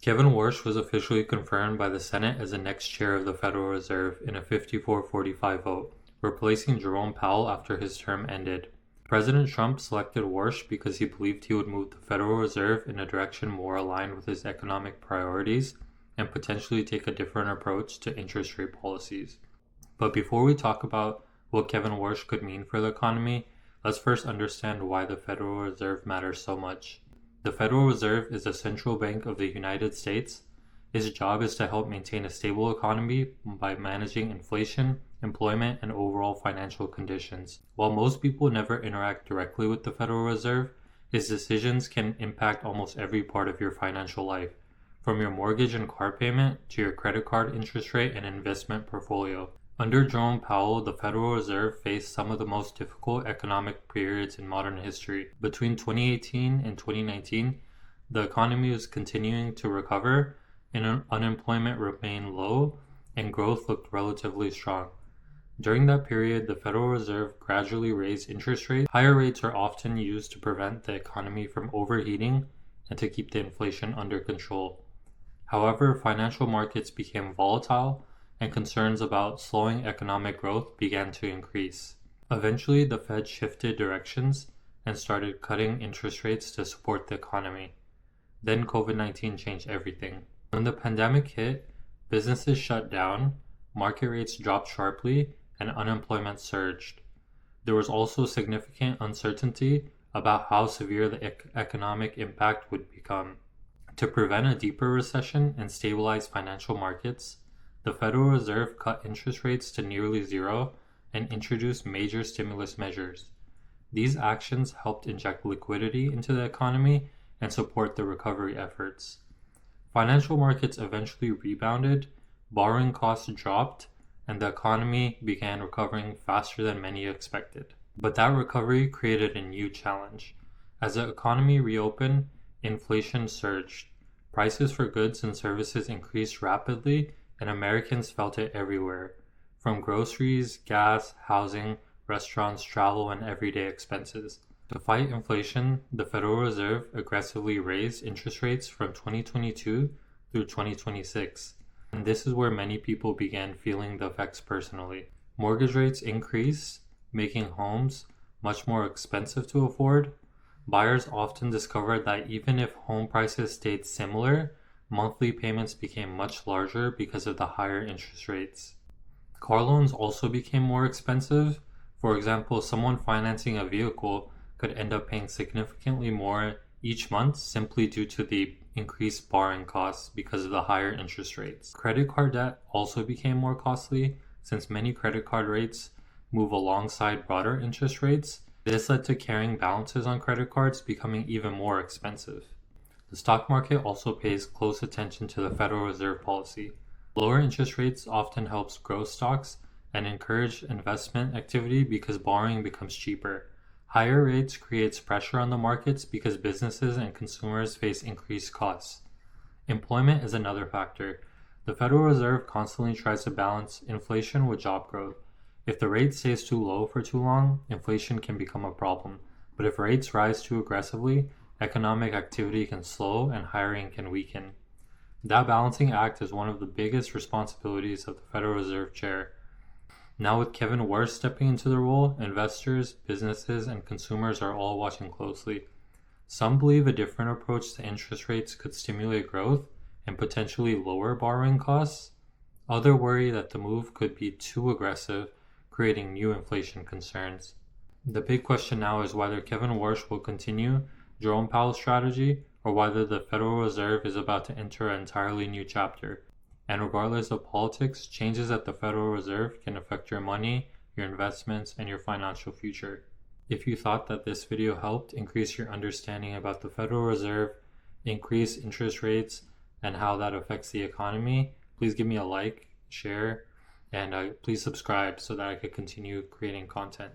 Kevin Warsh was officially confirmed by the Senate as the next chair of the Federal Reserve in a 54-45 vote, replacing Jerome Powell after his term ended. President Trump selected Warsh because he believed he would move the Federal Reserve in a direction more aligned with his economic priorities and potentially take a different approach to interest rate policies. But before we talk about what Kevin Warsh could mean for the economy, let's first understand why the Federal Reserve matters so much. The Federal Reserve is the central bank of the United States. Its job is to help maintain a stable economy by managing inflation, employment, and overall financial conditions. While most people never interact directly with the Federal Reserve, its decisions can impact almost every part of your financial life, from your mortgage and car payment to your credit card interest rate and investment portfolio. Under Jerome Powell, the Federal Reserve faced some of the most difficult economic periods in modern history. Between 2018 and 2019, the economy was continuing to recover, and unemployment remained low, and growth looked relatively strong. During that period, the Federal Reserve gradually raised interest rates. Higher rates are often used to prevent the economy from overheating and to keep the inflation under control. However, financial markets became volatile, and concerns about slowing economic growth began to increase. Eventually, the Fed shifted directions and started cutting interest rates to support the economy. Then COVID-19 changed everything. When the pandemic hit, businesses shut down, market rates dropped sharply, and unemployment surged. There was also significant uncertainty about how severe the economic impact would become. To prevent a deeper recession and stabilize financial markets, the Federal Reserve cut interest rates to nearly zero and introduced major stimulus measures. These actions helped inject liquidity into the economy and support the recovery efforts. Financial markets eventually rebounded, borrowing costs dropped, and the economy began recovering faster than many expected. But that recovery created a new challenge. As the economy reopened, inflation surged. Prices for goods and services increased rapidly, and Americans felt it everywhere, from groceries, gas, housing, restaurants, travel, and everyday expenses. To fight inflation, the Federal Reserve aggressively raised interest rates from 2022 through 2026, and this is where many people began feeling the effects personally. Mortgage rates increased, making homes much more expensive to afford. Buyers often discovered that even if home prices stayed similar, monthly payments became much larger because of the higher interest rates. Car loans also became more expensive. For example, someone financing a vehicle could end up paying significantly more each month simply due to the increased borrowing costs because of the higher interest rates. Credit card debt also became more costly since many credit card rates move alongside broader interest rates. This led to carrying balances on credit cards becoming even more expensive. The stock market also pays close attention to the Federal Reserve policy. Lower interest rates often helps grow stocks and encourage investment activity because borrowing becomes cheaper. Higher rates creates pressure on the markets because businesses and consumers face increased costs. Employment is another factor. The Federal Reserve constantly tries to balance inflation with job growth. If the rate stays too low for too long, inflation can become a problem. But if rates rise too aggressively, economic activity can slow and hiring can weaken. That balancing act is one of the biggest responsibilities of the Federal Reserve Chair. Now with Kevin Warsh stepping into the role, investors, businesses, and consumers are all watching closely. Some believe a different approach to interest rates could stimulate growth and potentially lower borrowing costs. Others worry that the move could be too aggressive, creating new inflation concerns. The big question now is whether Kevin Warsh will continue Jerome Powell's strategy or whether the Federal Reserve is about to enter an entirely new chapter. And regardless of politics, changes at the Federal Reserve can affect your money, your investments, and your financial future. If you thought that this video helped increase your understanding about the Federal Reserve, increase interest rates, and how that affects the economy, please give me a like, share, and please subscribe so that I could continue creating content.